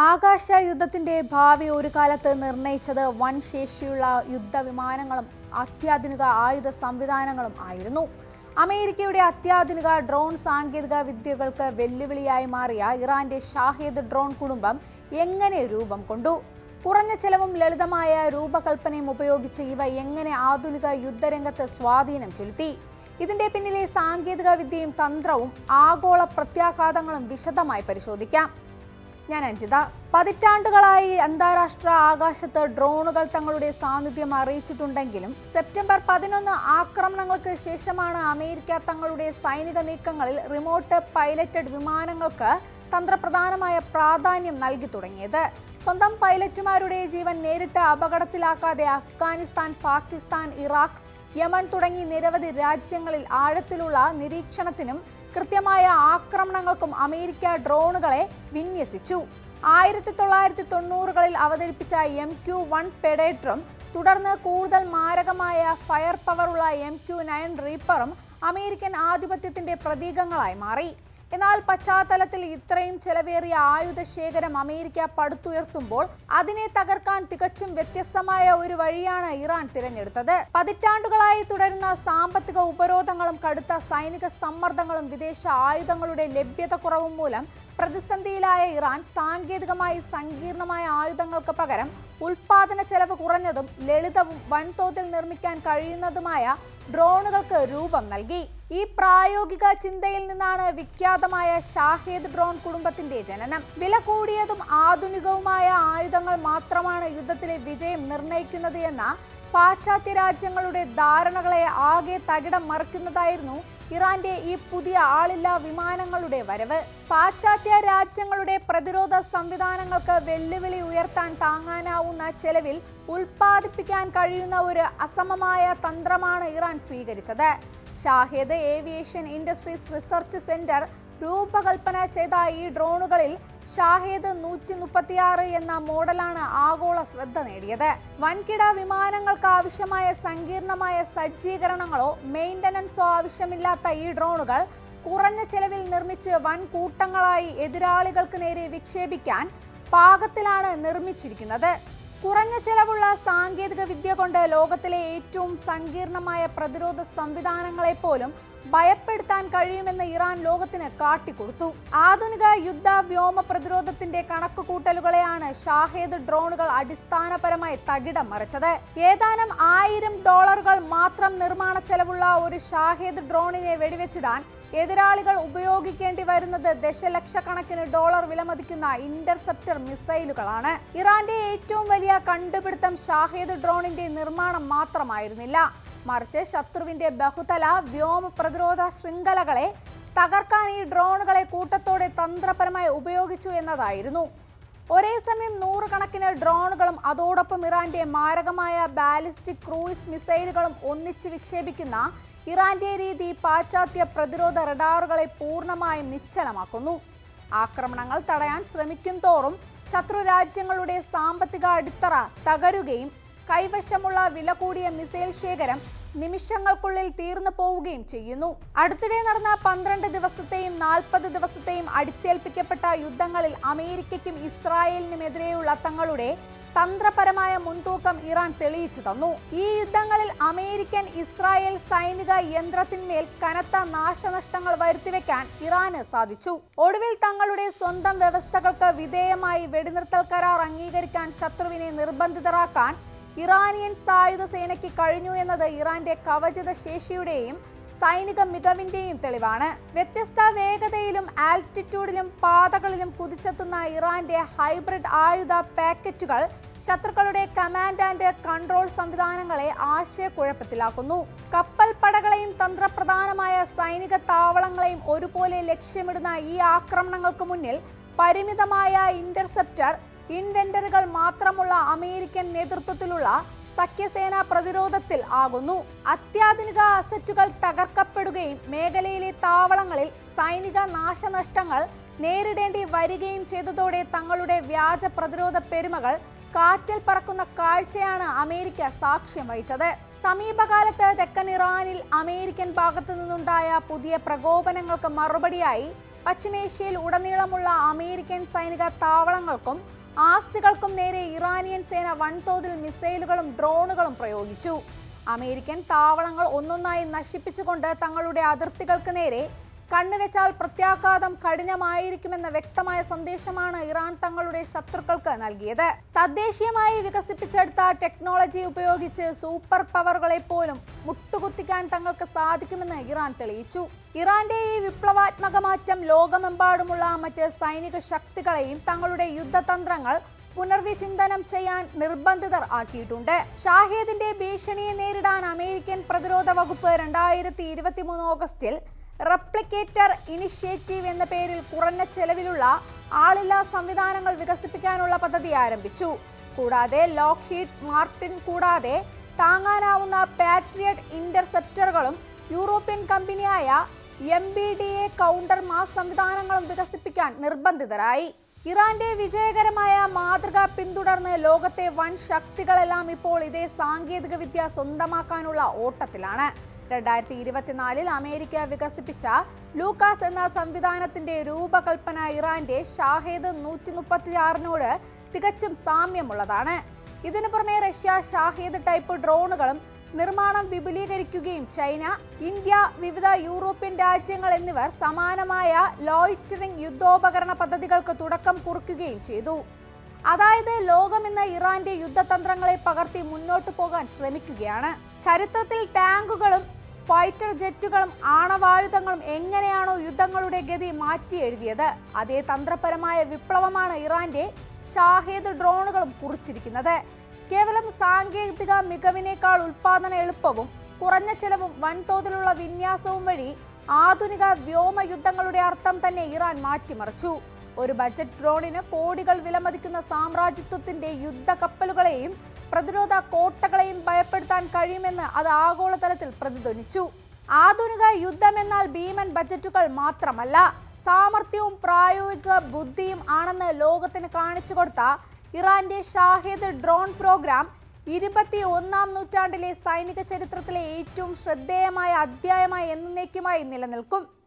ആകാശ യുദ്ധത്തിന്റെ ഭാവി ഒരു കാലത്ത് നിർണയിച്ചത് വൻ ശേഷിയുള്ള യുദ്ധവിമാനങ്ങളും അത്യാധുനിക ആയുധ സംവിധാനങ്ങളും ആയിരുന്നു. അമേരിക്കയുടെ അത്യാധുനിക ഡ്രോൺ സാങ്കേതിക വിദ്യകൾക്ക് വെല്ലുവിളിയായി മാറിയ ഇറാന്റെ ഷാഹേദ് ഡ്രോൺ കുടുംബം എങ്ങനെ രൂപം കൊണ്ടു? കുറഞ്ഞ ചെലവും ലളിതമായ രൂപകൽപ്പനയും ഉപയോഗിച്ച് ഇവ എങ്ങനെ ആധുനിക യുദ്ധരംഗത്ത് സ്വാധീനം ചെലുത്തി? ഇതിന്റെ പിന്നിലെ സാങ്കേതിക വിദ്യയും തന്ത്രവും ആഗോള പ്രത്യാഘാതങ്ങളും വിശദമായി പരിശോധിക്കാം. ഞാൻ അഞ്ജിത. പതിറ്റാണ്ടുകളായി അന്താരാഷ്ട്ര ആകാശത്ത് ഡ്രോണുകൾ തങ്ങളുടെ സാന്നിധ്യം അറിയിച്ചിട്ടുണ്ടെങ്കിലും സെപ്റ്റംബർ 11 ആക്രമണങ്ങൾക്ക് ശേഷമാണ് അമേരിക്ക തങ്ങളുടെ സൈനിക നീക്കങ്ങളിൽ റിമോട്ട് പൈലറ്റഡ് വിമാനങ്ങൾക്ക് തന്ത്രപ്രധാനമായ പ്രാധാന്യം നൽകി തുടങ്ങിയത്. സ്വന്തം പൈലറ്റുമാരുടെ ജീവൻ നേരിട്ട് അപകടത്തിലാക്കാതെ അഫ്ഗാനിസ്ഥാൻ, പാകിസ്ഥാൻ, ഇറാഖ്, യമൻ തുടങ്ങി നിരവധി രാജ്യങ്ങളിൽ ആഴത്തിലുള്ള നിരീക്ഷണത്തിനും കൃത്യമായ ആക്രമണങ്ങൾക്കും അമേരിക്ക ഡ്രോണുകളെ വിന്യസിച്ചു. 1990കളിൽ അവതരിപ്പിച്ച MQ-1 പെഡേറ്ററും തുടർന്ന് കൂടുതൽ മാരകമായ ഫയർ പവറുള്ള MQ-9 റീപ്പറും അമേരിക്കൻ ആധിപത്യത്തിന്റെ പ്രതീകങ്ങളായി മാറി. എന്നാൽ പശ്ചാത്തലത്തിൽ ഇത്രയും ചെലവേറിയ ആയുധ ശേഖരം അമേരിക്ക പടുത്തുയർത്തുമ്പോൾ അതിനെ തകർക്കാൻ തികച്ചും വ്യത്യസ്തമായ ഒരു വഴിയാണ് ഇറാൻ തിരഞ്ഞെടുത്തത്. പതിറ്റാണ്ടുകളായി തുടരുന്ന സാമ്പത്തിക ഉപരോധങ്ങളും കടുത്ത സൈനിക സമ്മർദ്ദങ്ങളും വിദേശ ആയുധങ്ങളുടെ ലഭ്യത കുറവും മൂലം പ്രതിസന്ധിയിലായ ഇറാൻ സാങ്കേതികമായി സങ്കീർണമായ ആയുധങ്ങൾക്ക് പകരം ഉൽപാദന ചെലവ് കുറഞ്ഞതും ലളിതവും വൻതോതിൽ നിർമ്മിക്കാൻ കഴിയുന്നതുമായ ഡ്രോണുകൾക്ക് രൂപം നൽകി. ഈ പ്രായോഗിക ചിന്തയിൽ നിന്നാണ് വിഖ്യാതമായ ഷാഹേദ് ഡ്രോൺ കുടുംബത്തിന്റെ ജനനം. വില കൂടിയതും ആധുനികവുമായ ആയുധങ്ങൾ മാത്രമാണ് യുദ്ധത്തിലെ വിജയം നിർണ്ണയിക്കുന്നത് എന്ന പാശ്ചാത്യ രാജ്യങ്ങളുടെ ധാരണകളെ ആകെ തകിടം മറിക്കുന്നതായിരുന്നു ഇറാന്റെ ഈ പുതിയ ആളില്ലാ വിമാനങ്ങളുടെ വരവ്. പാശ്ചാത്യ രാജ്യങ്ങളുടെ പ്രതിരോധ സംവിധാനങ്ങൾക്ക് വെല്ലുവിളി ഉയർത്താൻ താങ്ങാനാവുന്ന ചെലവിൽ ഉൽപ്പാദിപ്പിക്കാൻ കഴിയുന്ന ഒരു അസമമായ തന്ത്രമാണ് ഇറാൻ സ്വീകരിച്ചത്. ഷാഹേദ് ഏവിയേഷൻ ഇൻഡസ്ട്രീസ് റിസർച്ച് സെന്റർ രൂപകൽപ്പന ചെയ്ത ഈ ഡ്രോണുകളിൽ ഷാഹേദ് 136 എന്ന മോഡലാണ് ആഗോള ശ്രദ്ധ നേടിയത്. വൻകിട വിമാനങ്ങൾക്ക് ആവശ്യമായ സങ്കീർണമായ സജ്ജീകരണങ്ങളോ മെയിൻ്റനൻസോ ആവശ്യമില്ലാത്ത ഈ ഡ്രോണുകൾ കുറഞ്ഞ ചെലവിൽ നിർമ്മിച്ച് വൻ കൂട്ടങ്ങളായി എതിരാളികൾക്ക് നേരെ വിക്ഷേപിക്കാൻ പാകത്തിലാണ് നിർമ്മിച്ചിരിക്കുന്നത്. കുറഞ്ഞ ചെലവുള്ള സാങ്കേതിക വിദ്യ കൊണ്ട് ലോകത്തിലെ ഏറ്റവും സങ്കീർണമായ പ്രതിരോധ സംവിധാനങ്ങളെ പോലും ഭയപ്പെടുത്താൻ കഴിയുമെന്ന് ഇറാൻ ലോകത്തിന് കാട്ടിക്കൊടുത്തു. ആധുനിക യുദ്ധ വ്യോമ പ്രതിരോധത്തിന്റെ കണക്കുകൂട്ടലുകളെയാണ് ഷാഹേദ് ഡ്രോണുകൾ അടിസ്ഥാനപരമായി തകിടം മറിച്ചത്. ഏതാനും $1000 മാത്രം നിർമ്മാണ ചെലവുള്ള ഒരു ഷാഹേദ് ഡ്രോണിനെ വെടിവെച്ചിടാൻ എതിരാളികൾ ഉപയോഗിക്കേണ്ടി വരുന്നത് ദശലക്ഷക്കണക്കിന് ഡോളർ വിലമതിക്കുന്ന ഇന്റർസെപ്റ്റർ മിസൈലുകളാണ്. ഇറാന്റെ ഏറ്റവും വലിയ കണ്ടുപിടുത്തം ഷാഹേദ് ഡ്രോണിന്റെ നിർമ്മാണം മാത്രമായിരുന്നില്ല, മറിച്ച് ശത്രുവിന്റെ ബഹുതല വ്യോമ പ്രതിരോധ ശൃംഖലകളെ തകർക്കാൻ ഈ ഡ്രോണുകളെ കൂട്ടത്തോടെ തന്ത്രപരമായി ഉപയോഗിച്ചു എന്നതായിരുന്നു. ഒരേ സമയം 100 കണക്കിന് ഡ്രോണുകളും അതോടൊപ്പം ഇറാന്റെ മാരകമായ ബാലിസ്റ്റിക് ക്രൂയിസ് മിസൈലുകളും ഒന്നിച്ച് വിക്ഷേപിക്കുന്ന ഇറാന്റെ രീതി പാശ്ചാത്യ പ്രതിരോധ റഡാറുകളെ പൂർണ്ണമായും നിശ്ചലമാക്കുന്നു. ആക്രമണങ്ങൾ തടയാൻ ശ്രമിക്കും തോറും ശത്രു രാജ്യങ്ങളുടെ സാമ്പത്തിക അടിത്തറ തകരുകയും കൈവശമുള്ള വില കൂടിയ മിസൈൽ ശേഖരം നിമിഷങ്ങൾക്കുള്ളിൽ തീർന്നു പോവുകയും ചെയ്യുന്നു. അടുത്തിടെ നടന്ന 12 ദിവസത്തെയും 40 ദിവസത്തെയും അടിച്ചേൽപ്പിക്കപ്പെട്ട യുദ്ധങ്ങളിൽ അമേരിക്കയ്ക്കും ഇസ്രായേലിനുമെതിരെയുള്ള തങ്ങളുടെ തന്ത്രപരമായ മുൻതൂക്കം ഇറാൻ തെളിയിച്ചു തന്നു. ഈ യുദ്ധങ്ങളിൽ അമേരിക്കൻ ഇസ്രായേൽ സൈനിക യന്ത്രത്തിന്മേൽ കനത്ത നാശനഷ്ടങ്ങൾ വരുത്തിവെക്കാൻ ഇറാന് സാധിച്ചു. ഒടുവിൽ തങ്ങളുടെ സ്വന്തം വ്യവസ്ഥകൾക്ക് വിധേയമായി വെടിനിർത്തൽ കരാർ അംഗീകരിക്കാൻ ശത്രുവിനെ നിർബന്ധിതരാക്കാൻ ഇറാനിയൻ സായുധ സേനയ്ക്ക് കഴിഞ്ഞു എന്നത് ഇറാന്റെ കവചിത ശേഷിയുടെയും സൈനിക മികവിന്റെയും തെളിവാണ്. വ്യത്യസ്ത വേഗതയിലും ആൾട്ടിറ്റ്യൂഡിലും പാതകളിലും കുതിച്ചെത്തുന്ന ഇറാന്റെ ഹൈബ്രിഡ് ആയുധ പാക്കറ്റുകൾ ശത്രുക്കളുടെ കമാൻഡ് ആൻഡ് കൺട്രോൾ സംവിധാനങ്ങളെ ആശയക്കുഴപ്പത്തിലാക്കുന്നു. കപ്പൽ പടകളെയും തന്ത്രപ്രധാനമായ സൈനിക താവളങ്ങളെയും ഒരുപോലെ ലക്ഷ്യമിടുന്ന ഈ ആക്രമണങ്ങൾക്ക് മുന്നിൽ പരിമിതമായ ഇന്റർസെപ്റ്റർ ഇൻവെന്ററികൾ മാത്രമുള്ള അമേരിക്കൻ നേതൃത്വത്തിലുള്ള സഖ്യസേന പ്രതിരോധത്തിൽ ആകുന്നു. അത്യാധുനിക അസറ്റുകൾ തകർക്കപ്പെടുകയും മേഖലയിലെ താവളങ്ങളിൽ സൈനിക നാശനഷ്ടങ്ങൾ നേരിടേണ്ടി വരികയും ചെയ്തതോടെ തങ്ങളുടെ വ്യാജ പ്രതിരോധ പെരുമകൾ കാറ്റിൽ പറക്കുന്ന കാഴ്ചയാണ് അമേരിക്ക സാക്ഷ്യം വഹിച്ചത്. സമീപകാലത്ത് തെക്കൻ ഇറാനിൽ അമേരിക്കൻ ഭാഗത്തു നിന്നുണ്ടായ പുതിയ പ്രകോപനങ്ങൾക്ക് മറുപടിയായി പശ്ചിമേഷ്യയിൽ ഉടനീളമുള്ള അമേരിക്കൻ സൈനിക താവളങ്ങൾക്കും ആസ്തികൾക്കും നേരെ ഇറാനിയൻ സേന വൻതോതിൽ മിസൈലുകളും ഡ്രോണുകളും പ്രയോഗിച്ചു. അമേരിക്കൻ താവളങ്ങൾ ഒന്നൊന്നായി നശിപ്പിച്ചുകൊണ്ട് തങ്ങളുടെ അതിർത്തികൾക്ക് നേരെ കണ്ണുവെച്ചാൽ പ്രത്യാഘാതം കഠിനമായിരിക്കുമെന്ന വ്യക്തമായ സന്ദേശമാണ് ഇറാൻ തങ്ങളുടെ ശത്രുക്കൾക്ക് നൽകിയത്. തദ്ദേശീയമായി വികസിപ്പിച്ചെടുത്ത ടെക്നോളജി ഉപയോഗിച്ച് സൂപ്പർ പവറുകളെ പോലും മുട്ടുകുത്തിക്കാൻ തങ്ങൾക്ക് സാധിക്കുമെന്ന് ഇറാൻ തെളിയിച്ചു. ഇറാന്റെ ഈ വിപ്ലവാത്മക മാറ്റം ലോകമെമ്പാടുമുള്ള മറ്റ് സൈനിക ശക്തികളെയും തങ്ങളുടെ യുദ്ധതന്ത്രങ്ങൾ പുനർവിചിന്തനം ചെയ്യാൻ നിർബന്ധിതർ ആക്കിയിട്ടുണ്ട്. ഷാഹേദിന്റെ ഭീഷണിയെ നേരിടാൻ അമേരിക്കൻ പ്രതിരോധ വകുപ്പ് 2023 ഓഗസ്റ്റിൽ റെപ്ലിക്കേറ്റർ ഇനിഷ്യേറ്റീവ് എന്ന പേരിൽ കുറഞ്ഞ ചെലവിലുള്ള ആളില്ലാ സംവിധാനങ്ങൾ വികസിപ്പിക്കാനുള്ള പദ്ധതി ആരംഭിച്ചു. കൂടാതെ ലോക്ക്ഹീഡ് മാർട്ടിൻ കൂടാതെ താങ്ങാനാവുന്ന പാട്രിയറ്റ് ഇന്റർസെപ്റ്ററുകളും യൂറോപ്യൻ കമ്പനിയായ MBDA കൗണ്ടർ മാസ് സംവിധാനങ്ങളും വികസിപ്പിക്കാൻ നിർബന്ധിതരായി. ഇറാന്റെ വിജയകരമായ മാതൃക പിന്തുടർന്ന് ലോകത്തെ വൻ ശക്തികളെല്ലാം ഇപ്പോൾ ഇതേ സാങ്കേതിക വിദ്യ സ്വന്തമാക്കാനുള്ള ഓട്ടത്തിലാണ്. 2024 അമേരിക്ക വികസിപ്പിച്ച ലൂക്കാസ് എന്ന സംവിധാനത്തിന്റെ രൂപകൽപ്പന ഇറാന്റെ ഷാഹേദ് 136നോട് തികച്ചും സാമ്യമുള്ളതാണ്. ഇതിനു പുറമെ റഷ്യ ഷാഹേദ് ടൈപ്പ് ഡ്രോണുകളും നിർമ്മാണം വിപുലീകരിക്കുകയും ചൈന, ഇന്ത്യ, വിവിധ യൂറോപ്യൻ രാജ്യങ്ങൾ എന്നിവർ സമാനമായ ലോയിറ്ററിംഗ് യുദ്ധോപകരണ പദ്ധതികൾക്ക് തുടക്കം കുറിക്കുകയും ചെയ്തു. അതായത് ലോകം ഇന്ന് ഇറാന്റെ യുദ്ധതന്ത്രങ്ങളെ പകർത്തി മുന്നോട്ടു പോകാൻ ശ്രമിക്കുകയാണ്. ചരിത്രത്തിൽ ടാങ്കുകളും ഫൈറ്റർ ജെറ്റുകളും ആണവായുധങ്ങളും എങ്ങനെയാണോ യുദ്ധങ്ങളുടെ ഗതി മാറ്റി എഴുതിയത്, അതേ തന്ത്രപരമായ വിപ്ലവമാണ് ഇറാന്റെ ഷാഹേദ് ഡ്രോണുകളും കുറിച്ചിരിക്കുന്നത്. കേവലം സാങ്കേതിക മികവിനേക്കാൾ ഉൽപാദന എളുപ്പവും കുറഞ്ഞ ചെലവും വൻതോതിലുള്ള വിന്യാസവും വഴി ആധുനിക വ്യോമ യുദ്ധങ്ങളുടെ അർത്ഥം തന്നെ ഇറാൻ മാറ്റിമറിച്ചു. ഒരു ബജറ്റ് ഡ്രോണിന് കോടികൾ വിലമതിക്കുന്ന സാമ്രാജ്യത്വത്തിന്റെ യുദ്ധ കപ്പലുകളെയും പ്രതിരോധ കോട്ടകളെയും ഭയപ്പെടുത്താൻ കഴിയുമെന്ന് അത് ആഗോളതലത്തിൽ പ്രതിധ്വനിച്ചു. ആധുനിക യുദ്ധമെന്നാൽ ഭീമൻ ബജറ്റുകൾ മാത്രമല്ല, സാമർത്ഥ്യവും പ്രായോഗിക ബുദ്ധിയും ആണെന്ന് ലോകത്തിന് കാണിച്ചു കൊടുത്ത ഇറാന്റെ ഷാഹേദ് ഡ്രോൺ പ്രോഗ്രാം 21ാം നൂറ്റാണ്ടിലെ സൈനിക ചരിത്രത്തിലെ ഏറ്റവും ശ്രദ്ധേയമായ അധ്യായമായി എന്നേക്കുമായി നിലനിൽക്കും.